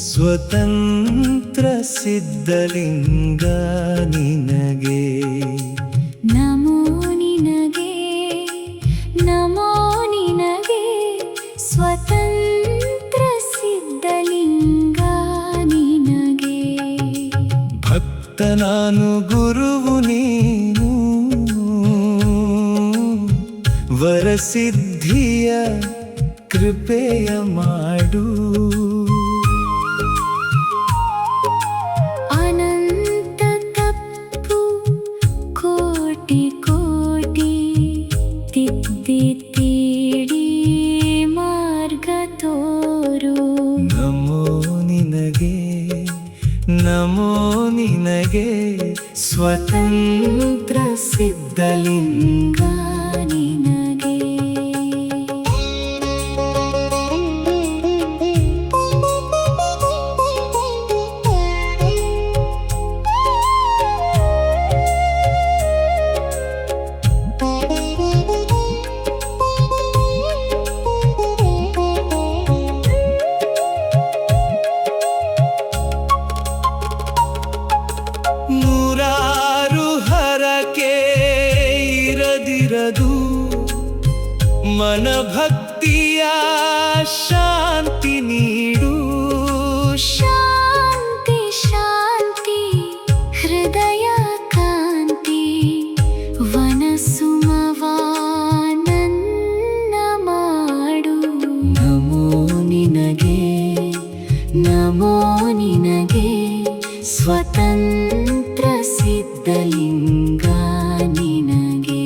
ಸ್ವತಂತ್ರ ಸಿದ್ಧಲಿಂಗ ನಿನಗೆ ನಮೋ ನಿನಗೆ ನಮೋ ನಿನಗೆ ಸ್ವತಂತ್ರ ಸಿದ್ಧಲಿಂಗ ನಿನಗೆ ಭಕ್ತ ನಾನು ಗುರುವು ನೀನು ವರಸಿದ್ಧಿಯ ಕೃಪೆಯ ಮಾಡು ಅನಂತ ತಪ್ಪು ಕೋಟಿ ಕೋಟಿ ತಿದ್ದಿ ತೀಡಿ ಮಾರ್ಗ ತೋರು ನಮೋ ನಿನಗೆ ನಮೋ ನಿನಗೆ ಸ್ವತಂತ್ರ ಸಿದ್ಧಲಿಂಗ ನಿನಗೆ ನೂರಾರು ಹರಕೆ ಇರದಿರದು ಮನಭಕ್ತಿಯ ಶಾಂತಿ ನೀಡು ಶಾಂತಿ ಶಾಂತಿ ಹೃದಯ ಕಾಂತಿ ವನಸುಮವ ನನ್ನ ಮಾಡು ನಮೋ ನಿನಗೆ ನಮೋ ನಿನಗೆ ಸ್ವತಂತ್ರ ಸಿದ್ಧಲಿಂಗ ನಿನಗೆ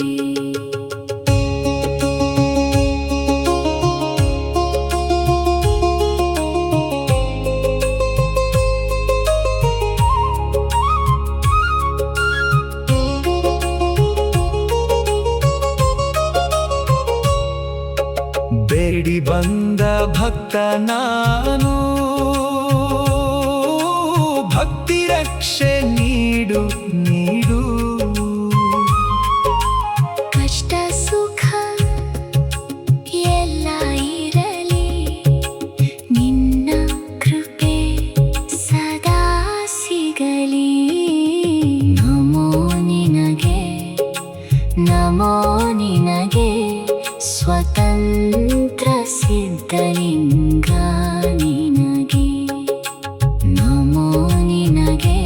ಬೇಡಿ ಬಂದ ಭಕ್ತ ನಾನು ಭಕ್ತಿ ರಕ್ಷೆ ನೀಡು ನೀಡು ಕಷ್ಟ ಸುಖ ಎಲ್ಲ ಇರಲಿ ನಿನ್ನ ಕೃಪೆ ಸದಾ ಸಿಗಲಿ ನಮೋ ನಿನಗೆ ನಮೋ ನಿನಗೆ ಸ್ವತಂತ್ರ ಸಿದ್ಧಲಿಂಗ ನಿನಗೆ ನಮೋ ನಿನಗೆ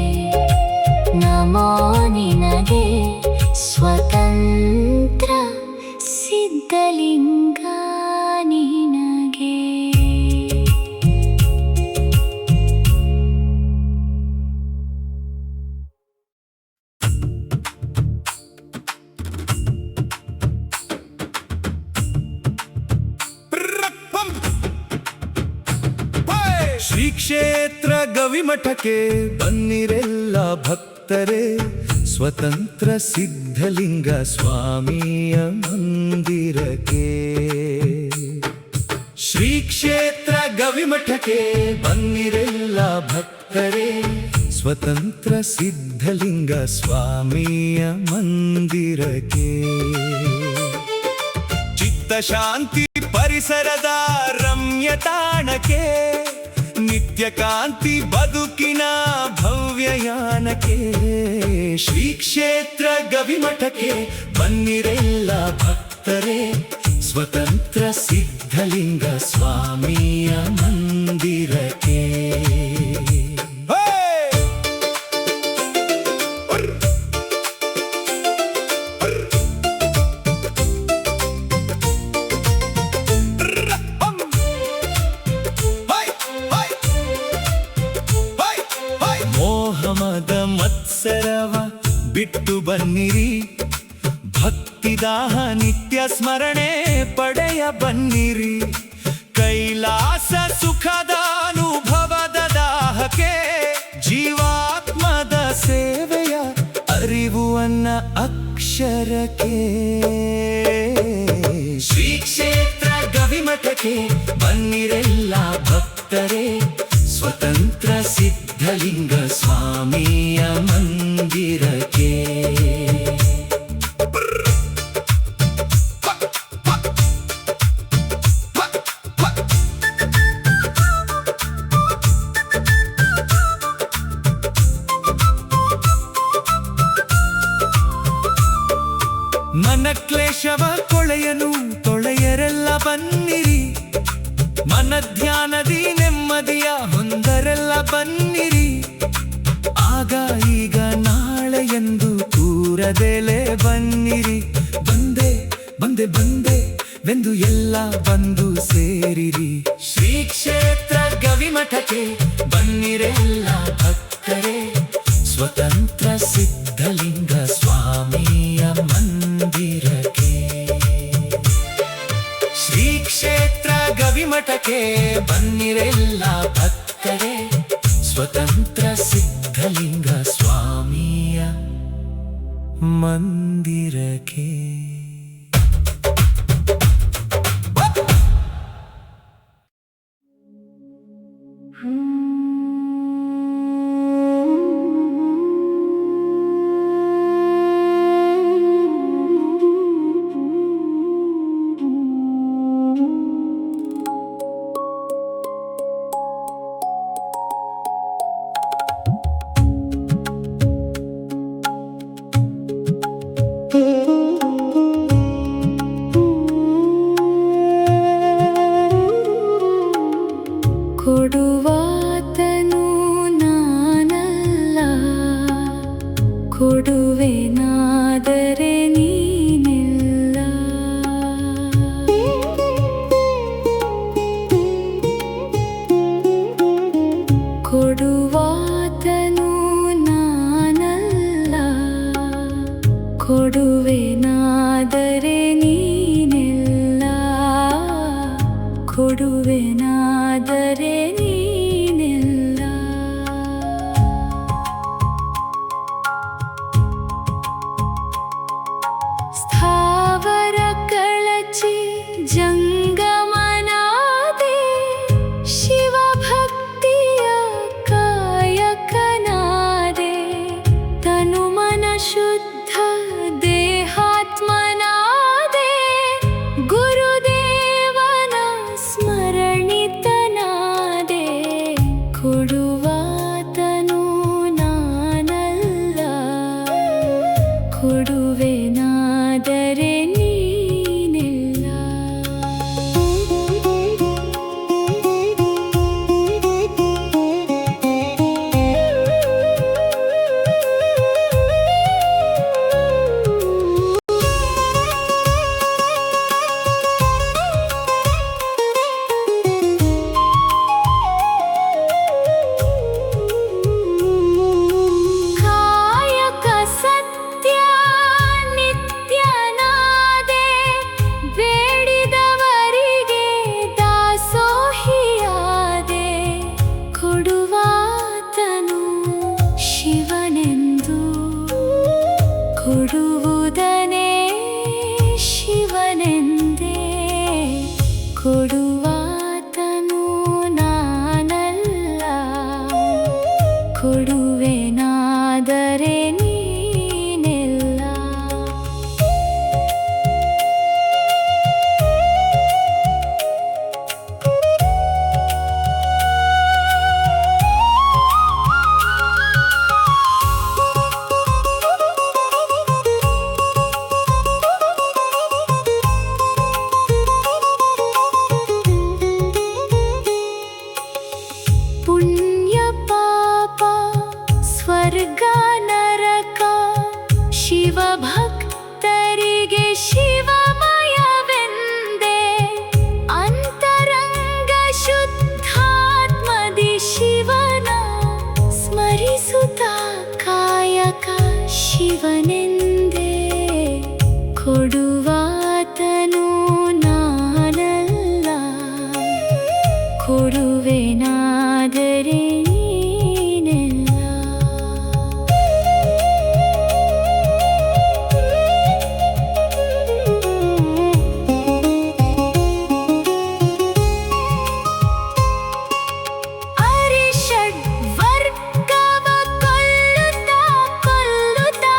ನಮೋ ನಿನಗೆ ಸ್ವತಂತ್ರ ಸಿದ್ಧಲಿಂಗ ನಿನಗೆ ಶ್ರೀ ಕ್ಷೇತ್ರ ಗವಿಮಠಕ್ಕೆ ಬನ್ನಿರೆಲ್ಲ ಭಕ್ತರೇ ಸ್ವತಂತ್ರ ಸಿದ್ಧಲಿಂಗ ಸ್ವಾಮಿಯ ಮಂದಿರಕ್ಕೆ ಶ್ರೀ ಕ್ಷೇತ್ರ ಗವಿಮಠಕ್ಕೆ ಬನ್ನಿರೆಲ್ಲ ಭಕ್ತರೇ ಸ್ವತಂತ್ರ ಸಿದ್ಧಲಿಂಗ ಸ್ವಾಮಿಯ ಮಂದಿರಕ್ಕೆ ಚಿತ್ತ ಶಾಂತಿ ಪರಿಸರದ ರಮ್ಯ ತಾಣಕ್ಕೆ ನಿತ್ಯ ಕಾಂತಿ ಬದುಕಿನ ಭವ್ಯಯಾನಕ್ಕೆ ಶ್ರೀ ಕ್ಷೇತ್ರ ಗವಿಮಠಕ್ಕೆ ಬನ್ನಿರೆಲ್ಲ ಭಕ್ತರೇ ಸ್ವತಂತ್ರ ಸಿದ್ಧಲಿಂಗ ಸ್ವಾಮಿಯ ಮಂದಿರಕ್ಕೆ ಮೋಹಮದ ಮತ್ಸರವ ಬಿಟ್ಟು ಬನ್ನಿರಿ ಭಕ್ತಿದಾಹ ನಿತ್ಯ ಸ್ಮರಣೆ ಪಡೆಯ ಬನ್ನಿರಿ ಕೈಲಾಸ ಸುಖದ ಅನುಭವದ ದಾಹಕ್ಕೆ ಜೀವಾತ್ಮದ ಸೇವೆಯ ಅರಿವುವನ್ನ ಅಕ್ಷರಕ್ಕೆ ಶ್ರೀ ಕ್ಷೇತ್ರ ಗವಿಮಠಕ್ಕೆ ಬನ್ನಿರೆಲ್ಲ ಭಕ್ತರೇ ಸ್ವತಂತ್ರ ಸಿದ್ಧಲಿಂಗ ಸ್ವಾಮಿಯ ಮಂದಿರಕ್ಕೆ ದೂರದೆಲೆ ಬನ್ನಿರಿ, ಬಂದೆ ಬಂದೆ ಬಂದೆ ವೆಂದು ಎಲ್ಲ ಬಂದು ಸೇರಿರಿ. ಶ್ರೀ ಕ್ಷೇತ್ರ ಗವಿಮಠಕ್ಕೆ ಬನ್ನಿರೆಲ್ಲ ಭಕ್ತರೇ, ಸ್ವತಂತ್ರ ಸಿದ್ಧಲಿಂಗ ಸ್ವಾಮಿಯ ಮಂದಿರಕ್ಕೆ. ಶ್ರೀ ಕ್ಷೇತ್ರ ಗವಿಮಠಕ್ಕೆ ಬನ್ನಿರೆಲ್ಲ ಭಕ್ತರೇ, ಸ್ವತಂತ್ರ ಸಿದ್ಧಲಿಂಗ ಸ್ವಾಮಿಯ ಮಂದಿರಕ್ಕೆ. ಕೊಡುವಾತನು ನಾನಲ್ಲ, ಕೊಡುವೆನಾದರೆ ನೀನಿಲ್ಲ. ಕೊಡುವಾತನು ನಾನಲ್ಲ, ಕೊಡುವೆನಾದರೆ ನೀನಿಲ್ಲ. ಕೊಡುವೆನಾದರೆ ನೀನಿಲ್ಲ. ಸ್ಥಾವರ ಕಳಚಿ ಜಂಗಮನಾದೆ, ಶಿವಭಕ್ತಿಯ ಕಾಯಕನಾದೆ. ತನುಮನ ಶುದ್ಧ ದೇಹಾತ್ಮನಾದೆ, ಗುರುದೇವನ ಸ್ಮರಣಿತನಾದೆ. ಕೊಡುವಾತನು ನಾನಲ್ಲ, ಕೊಡುವೆನಾದರೆ ನೀನಿಲ್ಲ. ಕಾಯಕ ಸತ್ಯ ನಿತ್ಯನಾದೆ, ಬೇಡಿದವರಿಗೆ ದಾಸೋಹಿಯಾದೆ. ಕೊಡುವಾತನು ಶಿವನೆಂದು, ಕೊಡುವುದನೇ ಶಿವನೆಂದೇ. ಕೊಡುವಾತನು ನಾನಲ್ಲ, ಕೊಡುವೆನಾದರೆ ನೀನಿಲ್ಲ. ಪುಣ್ಯ ಪಾಪ ಸ್ವರ್ಗ ನರಕ, ಶಿವಭಕ್ತರಿಗೆ ಶಿವಮಯವೆಂದೇ. ಅಂತರಂಗ ಶುದ್ಧಾತ್ಮದಿ ಶಿವನ ಸ್ಮರಿಸುತ್ತ ಕಾಯಕ ಶಿವನೆಂದೇ. ಕೊಡುವಾತನು ನಾನಲ್ಲ, ಕೊಡುವೆನಾದರೆ ನೀನಿಲ್ಲ. ಅರಿಷಡ್ ವರ್ಗವ ಕೊಲ್ಲುತ್ತಾ ಕೊಲ್ಲುತ್ತಾ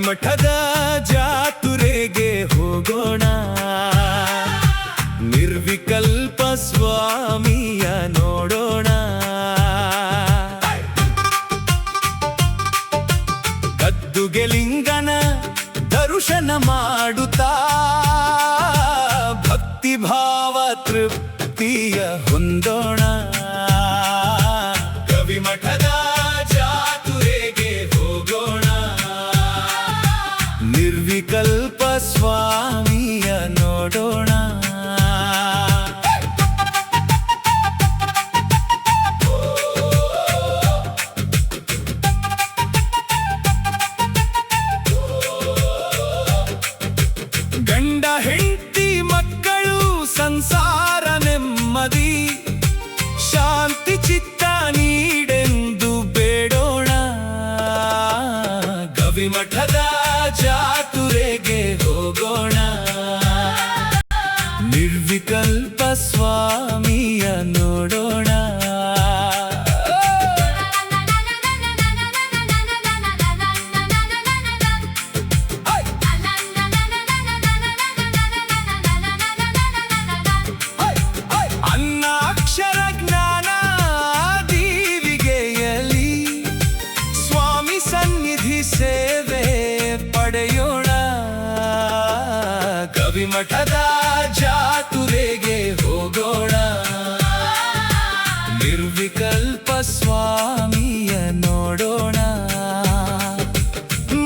ಗವಿಮಠದ ಜಾತುರೆಗೆ ಹೋಗೋಣ, ನಿರ್ವಿಕಲ್ಪ ಸ್ವಾಮಿಯ ನೋಡೋಣ. ಗದ್ದುಗೆ ಲಿಂಗನ ದರ್ಶನ ಮಾಡುತ್ತಾ ಭಕ್ತಿ ಭಾವ ತೃಪ್ತಿಯ ಹೊಂದೋಣ. ಗವಿಮಠದ ಜಾತುರೆಗೆ ಹೋಗೋಣ, ನಿರ್ವಿಕಲ್ಪ ಸ್ವಾಮಿಯ ನೋಡೋಣ. ಗಂಡ ಹೆಂಡತಿ ಮಕ್ಕಳು ಸಂಸಾರ ನೆಮ್ಮದಿ, ಶಾಂತಿ ಚಿತ್ತ ನೀಡೆಂದು ಬೇಡೋಣ. ಗವಿಮಠದ ಜಾತುರೆಗೆ ಹೋಗೋಣ, ನಿರ್ವಿಕಲ್ಪ ಸ್ವಾಮಿಯ ನೋಡೋಣ. ಅನ್ನಾಕ್ಷರ ಜ್ಞಾನ ದೀವಿಗೆಯಲಿ ಸ್ವಾಮಿ ಸನ್ನಿಧಿ ಸೇವೆ ಪಡೆಯೋಣ. ಗವಿಮಠದ ಜಾತುರೆಗೆ ಹೋಗೋಣ, ನಿರ್ವಿಕಲ್ಪ ಸ್ವಾಮಿಯ ನೋಡೋಣ.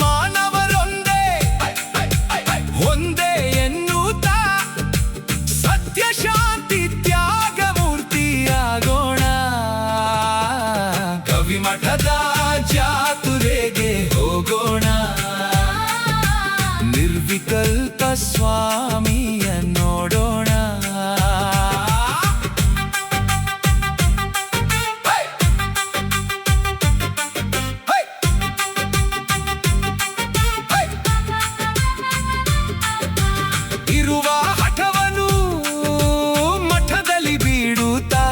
ಮಾನವರೊಂದೇ ಒಂದೇ ಎನ್ನುತ್ತಾ ಸತ್ಯ ಶಾಂತಿ ತ್ಯಾಗ ಮೂರ್ತಿಯಾಗೋಣ. ಗವಿಮಠದ ಜಾತುರೆಗೆ ಹೋಗೋಣ, ನಿರ್ವಿಕಲ್ಪ ಸ್ವಾಮಿಯ ನೋಡೋಣ. ಇರುವ ಹಠವನು ಮಠದಲ್ಲಿ ಬೀಡುತ್ತಾ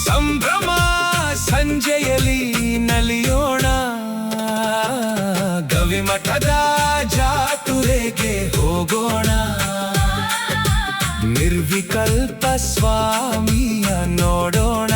ಸಂಭ್ರಮ ಸಂಜೆಯಲ್ಲಿ ನಲಿಯೋಣ. ಗವಿಮಠದ ಜಾತುರೆಗೆ ಹೋಗೋಣ, ನಿರ್ವಿಕಲ್ಪ ಸ್ವಾಮಿಯ ನೋಡೋಣ.